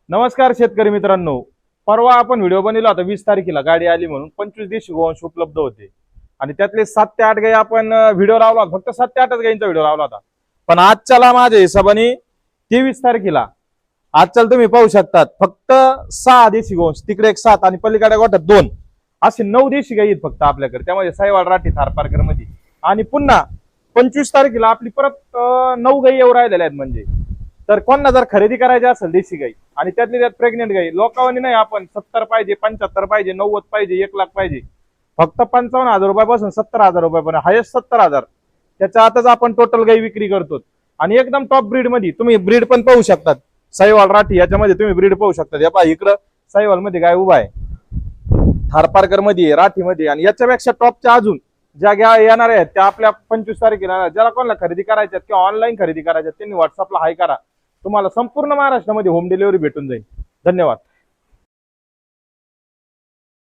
नमस्कार शेतकरी मित्रांनो. परवा आपण व्हिडिओ बनवला होता 20 तारखेला गाडी आली म्हणून 25 देशी गोवंश उपलब्ध होते आणि त्यातले 7 ते 8 गाई आपण व्हिडिओ लावला होता. फक्त 7 ते 8च गाईंचा व्हिडिओ लावला होता. पण आजच्याला माझ्या हिशोबाने 23 तारखेला आजच्याला तुम्ही पाहू शकतात फक्त 6 देशी गोवंश, तिकडे एक 7 आणि पलीकडे गोठ्यात 2 असे 9 देशी गाई आहेत फक्त आपल्याकडे. त्यामध्ये साईवाल राठी थारपारकर मध्ये आणि पुन्हा 25 तारखेला आपली परत 9 गाई येऊ राहिलेल्या आहेत. म्हणजे तर कोणाला जर खरेदी करायची असेल देशी गाई आणि त्यातली त्यात प्रेग्नेंट गाई, लोकांनी नाही आपण 70 पाहिजे, 75 पाहिजे, 90 पाहिजे, 1 लाख पाहिजे, फक्त 55,000 रुपयापासून 70,000 रुपयापर्यंत, हायेस्ट 70,000 त्याच्या आतच आपण टोटल गाई विक्री करतो. आणि एकदम टॉप ब्रीड मध्ये तुम्ही ब्रीड पण पाहू शकतात. साईवाल राठी याच्यामध्ये तुम्ही ब्रीड पाहू शकता. या पहा इकडं साईवाल मध्ये गाय उभा आहे, थारपारकर मध्ये, राठी मध्ये. आणि याच्यापेक्षा टॉपच्या अजून ज्या गाय येणार आहेत त्या आपल्या 25 तारखेला ज्याला कोणाला खरेदी करायच्यात किंवा ऑनलाईन खरेदी करायच्यात त्यांनी व्हॉट्सअपला हाय करा. तुम्हाला संपूर्ण महाराष्ट्रामध्ये होम डिलिव्हरी भेटून जाईल. धन्यवाद.